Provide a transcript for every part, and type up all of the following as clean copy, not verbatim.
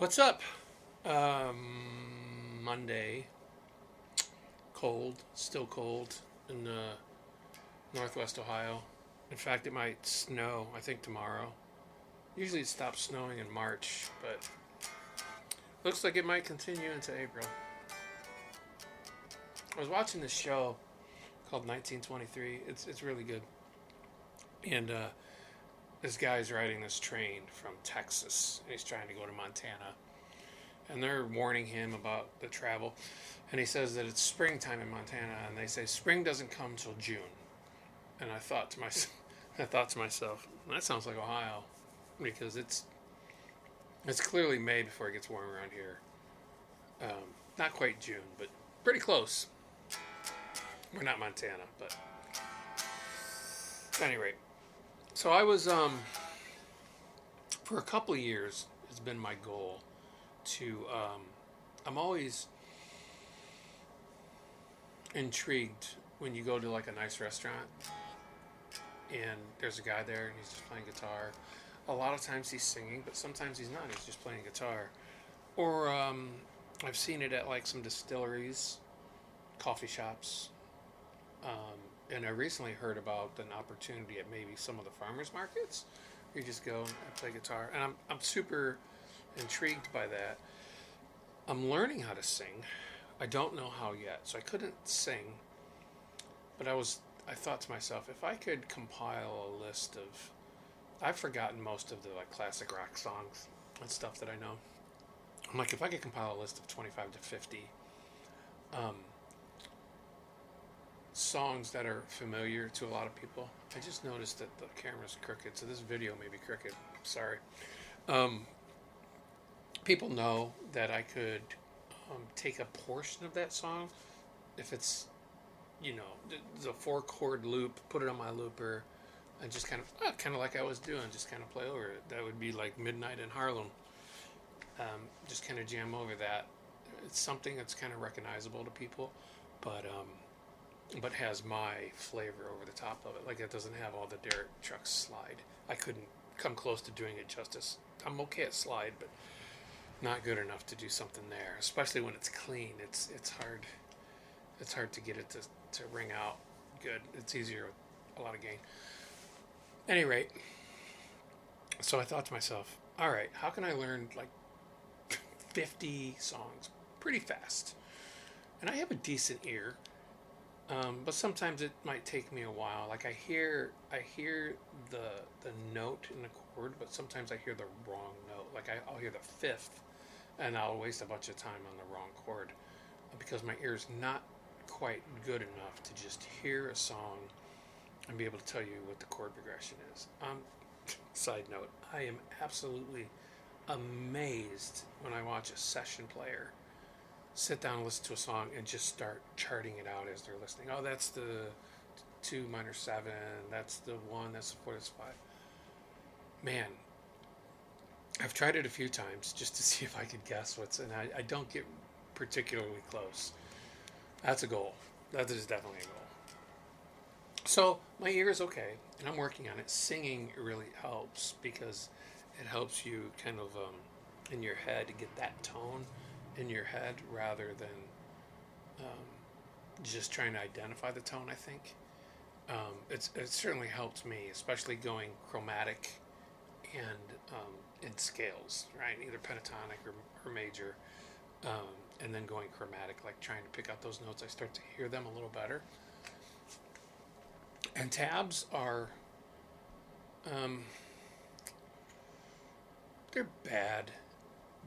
What's up? Monday. Cold. Still cold in northwest Ohio. In fact, it might snow, I think, tomorrow. Usually it stops snowing in March, but looks like it might continue into April. I was watching this show called 1923. It's really good. And this guy's riding this train from Texas, and he's trying to go to Montana. And they're warning him about the travel. And he says that it's springtime in Montana, and they say spring doesn't come till June. And I thought to myself, that sounds like Ohio, because it's clearly May before it gets warm around here. Not quite June, but pretty close. We're not Montana, but at any rate. So I was for a couple of years, it's been my goal to I'm always intrigued when you go to like a nice restaurant and there's a guy there and he's just playing guitar. A lot of times he's singing, but sometimes he's not. He's just playing guitar. Or I've seen it at like some distilleries, coffee shops, and I recently heard about an opportunity at maybe some of the farmers markets. You just go and play guitar, and I'm super intrigued by that. I'm learning how to sing. I don't know how yet, so I couldn't sing. But I thought to myself, if I could compile a list of, I've forgotten most of the like classic rock songs and stuff that I know. I'm like, if I could compile a list of 25 to 50 songs that are familiar to a lot of people. I just noticed that the camera's crooked, so this video may be crooked. Sorry. People know that I could take a portion of that song, if it's, the 4-chord loop, put it on my looper, and just kind of like I was doing, just kind of play over it. That would be like Midnight in Harlem. Just kind of jam over that. It's something that's kind of recognizable to people, but has my flavor over the top of it. Like it doesn't have all the Derek Trucks slide. I couldn't come close to doing it justice. I'm okay at slide, but not good enough to do something there. Especially when it's clean. It's hard. It's hard to get it to ring out good. It's easier with a lot of gain. At any rate, so I thought to myself, all right, how can I learn like 50 songs pretty fast? And I have a decent ear. But sometimes it might take me a while. Like I hear the note in the chord, but sometimes I hear the wrong note. Like I'll hear the fifth, and I'll waste a bunch of time on the wrong chord because my ear's not quite good enough to just hear a song and be able to tell you what the chord progression is. Side note: I am absolutely amazed when I watch a session player sit down and listen to a song and just start charting it out as they're listening. Oh, that's the 2 minor 7. That's the 1. That's the 4. That's 5. Man, I've tried it a few times just to see if I could guess and I don't get particularly close. That's a goal. That is definitely a goal. So my ear is okay, and I'm working on it. Singing really helps because it helps you kind of in your head to get that tone in your head rather than just trying to identify the tone. I think it certainly helps me, especially going chromatic and in scales, right? Either pentatonic or major, and then going chromatic, like trying to pick out those notes. I start to hear them a little better. And tabs are they're bad.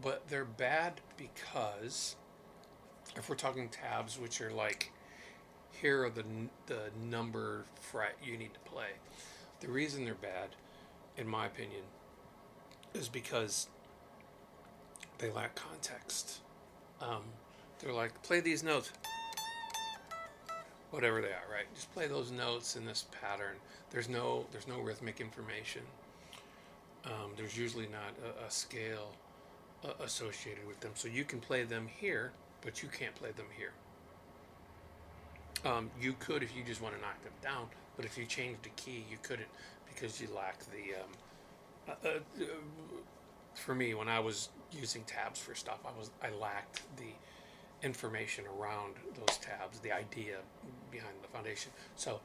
But they're bad because if we're talking tabs, which are like, here are the number fret you need to play. The reason they're bad, in my opinion, is because they lack context. They're like, play these notes, whatever they are, right? Just play those notes in this pattern. There's no rhythmic information. There's usually not a scale associated with them, so you can play them here, but you can't play them here. You could if you just want to knock them down, but if you changed the key, you couldn't because you lack the for me, when I was using tabs for stuff, I lacked the information around those tabs, the idea behind the foundation. So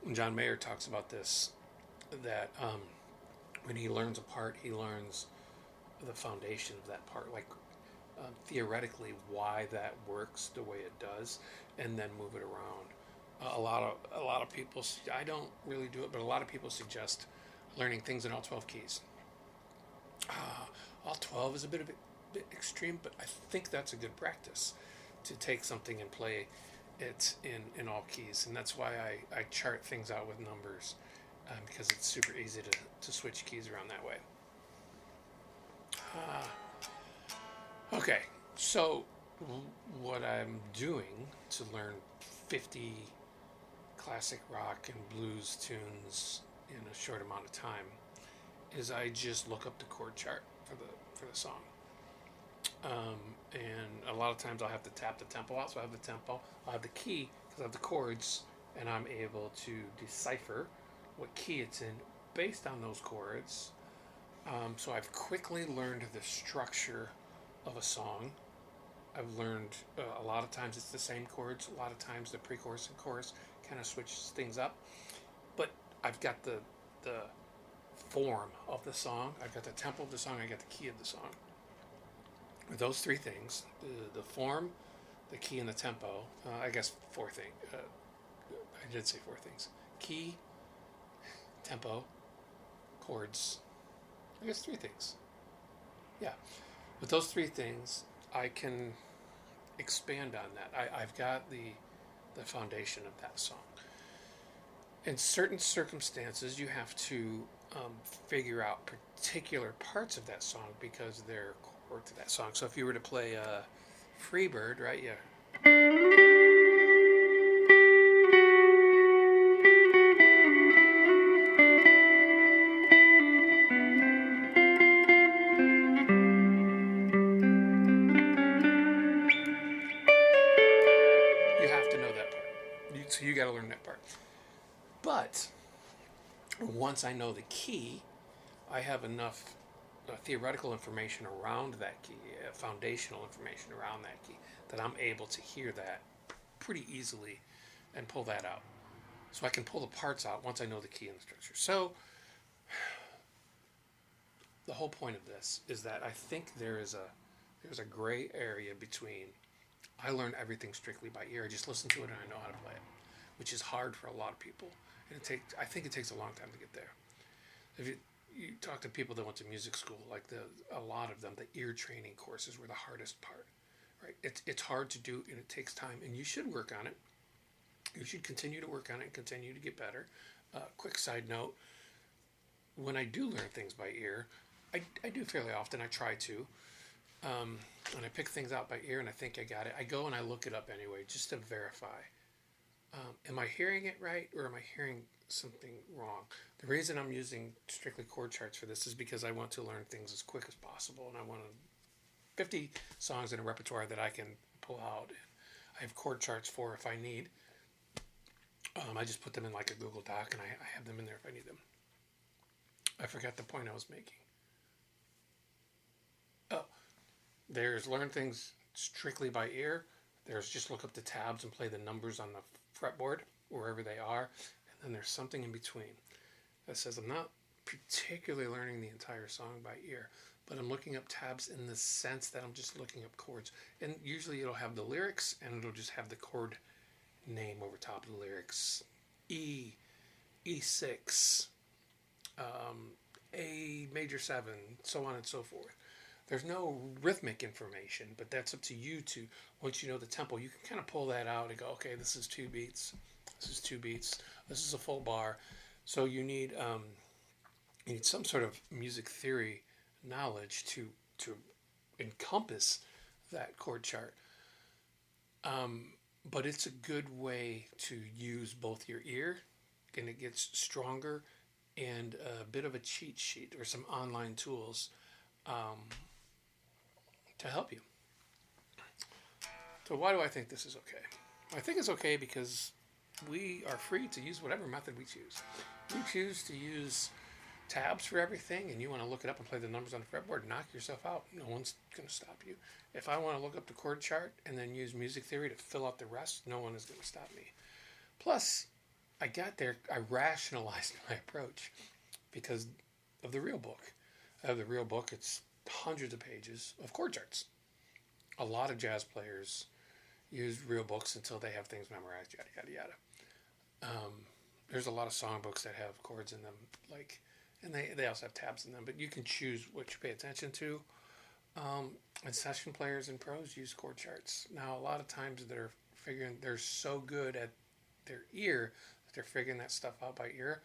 when John Mayer talks about this, that when he learns a part, he learns the foundation of that part, like theoretically why that works the way it does, and then move it around. A lot of people, I don't really do it, but a lot of people suggest learning things in all 12 keys. All 12 is a bit extreme, but I think that's a good practice, to take something and play it in all keys. And that's why I chart things out with numbers, because it's super easy to switch keys around that way. Okay, so what I'm doing to learn 50 classic rock and blues tunes in a short amount of time is I just look up the chord chart for the song. And a lot of times I'll have to tap the tempo out, so I have the tempo, I'll have the key, because I have the chords, and I'm able to decipher what key it's in based on those chords. So I've quickly learned the structure of a song. I've learned a lot of times it's the same chords, a lot of times the pre-chorus and chorus kind of switches things up. But I've got the form of the song, I've got the tempo of the song, I got the key of the song. With those three things, the form, the key, and the tempo, I guess four things. I did say four things. Key, tempo, chords, I guess three things. Yeah. With those three things, I can expand on that. I've got the foundation of that song. In certain circumstances, you have to figure out particular parts of that song because they're core to that song. So if you were to play Freebird, right? Yeah. You have to know that part. So you got to learn that part. But once I know the key, I have enough theoretical information around that key, foundational information around that key, that I'm able to hear that pretty easily and pull that out. So I can pull the parts out once I know the key and the structure. So the whole point of this is that I think there's a gray area between I learn everything strictly by ear, I just listen to it and I know how to play it, which is hard for a lot of people. And I think it takes a long time to get there. If you talk to people that went to music school, like a lot of them, the ear training courses were the hardest part, right? It's hard to do and it takes time, and you should work on it. You should continue to work on it and continue to get better. Quick side note, when I do learn things by ear, I do fairly often, I try to, when I pick things out by ear and I think I got it, I go and I look it up anyway just to verify. Am I hearing it right, or am I hearing something wrong? The reason I'm using strictly chord charts for this is because I want to learn things as quick as possible, and I want 50 songs in a repertoire that I can pull out. I have chord charts for if I need. I just put them in like a Google Doc, and I have them in there if I need them. I forgot the point I was making. Oh, there's learn things strictly by ear. There's just look up the tabs and play the numbers on the fretboard, wherever they are. And then there's something in between that says I'm not particularly learning the entire song by ear, but I'm looking up tabs in the sense that I'm just looking up chords. And usually it'll have the lyrics, and it'll just have the chord name over top of the lyrics. E, E6, A major 7, so on and so forth. There's no rhythmic information, but that's up to you to, once you know the tempo, you can kind of pull that out and go, okay, this is 2 beats, this is 2 beats, this is a full bar. So you need some sort of music theory knowledge to encompass that chord chart. But it's a good way to use both your ear, and it gets stronger, and a bit of a cheat sheet or some online tools to help you. So why do I think this is okay? I think it's okay because we are free to use whatever method we choose. We choose to use tabs for everything and you want to look it up and play the numbers on the fretboard, knock yourself out. No one's going to stop you. If I want to look up the chord chart and then use music theory to fill out the rest, no one is going to stop me. Plus, I got there, I rationalized my approach because of the real book. I have the real book. It's hundreds of pages of chord charts. A lot of jazz players use real books until they have things memorized, yada, yada, yada. There's a lot of songbooks that have chords in them, like, and they also have tabs in them, but you can choose what you pay attention to. And session players and pros use chord charts. Now, a lot of times they're so good at their ear that they're figuring that stuff out by ear.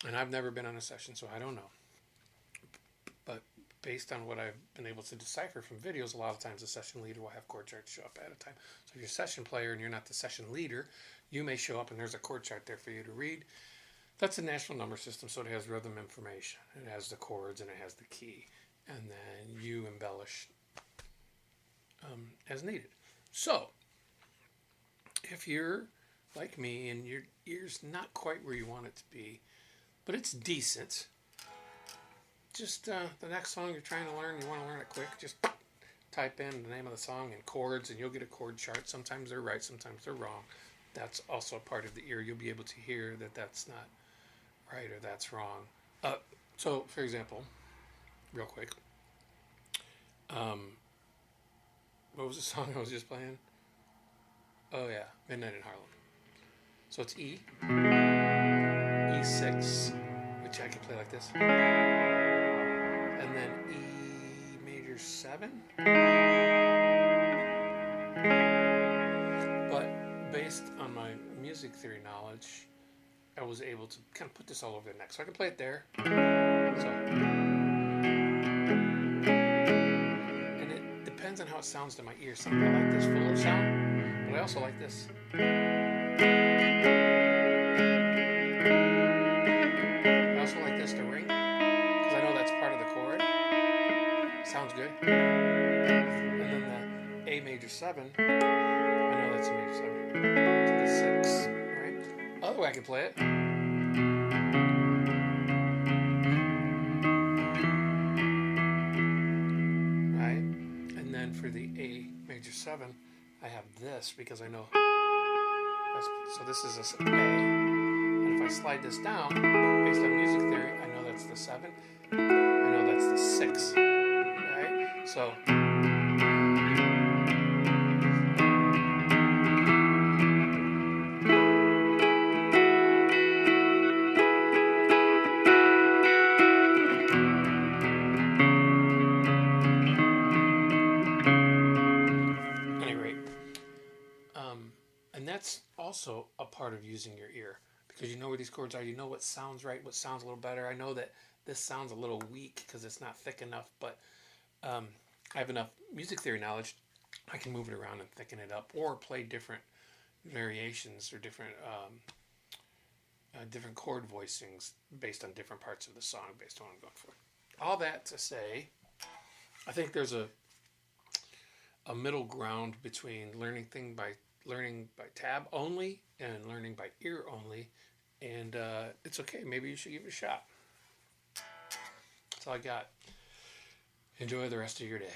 And I've never been on a session, so I don't know. But based on what I've been able to decipher from videos, a lot of times the session leader will have chord charts show up at a time. So if you're a session player and you're not the session leader, you may show up and there's a chord chart there for you to read. That's a national number system, so it has rhythm information. It has the chords and it has the key. And then you embellish as needed. So, if you're like me and your ear's not quite where you want it to be, but it's decent, just the next song you're trying to learn, you want to learn it quick, just type in the name of the song and chords and you'll get a chord chart. Sometimes they're right, sometimes they're wrong. That's also a part of the ear. You'll be able to hear that that's not right or that's wrong. So, for example, real quick, what was the song I was just playing? Oh yeah, Midnight in Harlem. So it's E, E6, which I can play like this, and then E major 7. But based on my music theory knowledge, I was able to kind of put this all over the neck. So I can play it there. So, and it depends on how it sounds to my ear. Some I like this fuller sound, but I also like this. I also like this to ring, because I know that's part of the chord. Sounds good. And then the A major 7, I know that's a major 7. To the 6, right? Other way I can play it. Right? And then for the A major 7, I have this because I know. So this is a A. And if I slide this down, based on music theory, I know that's the 7. I know that's the 6. Right? So. And that's also a part of using your ear, because you know where these chords are. You know what sounds right, what sounds a little better. I know that this sounds a little weak because it's not thick enough, but I have enough music theory knowledge. I can move it around and thicken it up, or play different variations or different chord voicings based on different parts of the song, based on what I'm going for. All that to say, I think there's a middle ground between learning by tab only and learning by ear only, and it's okay. Maybe you should give it a shot. That's all I got. Enjoy the rest of your day.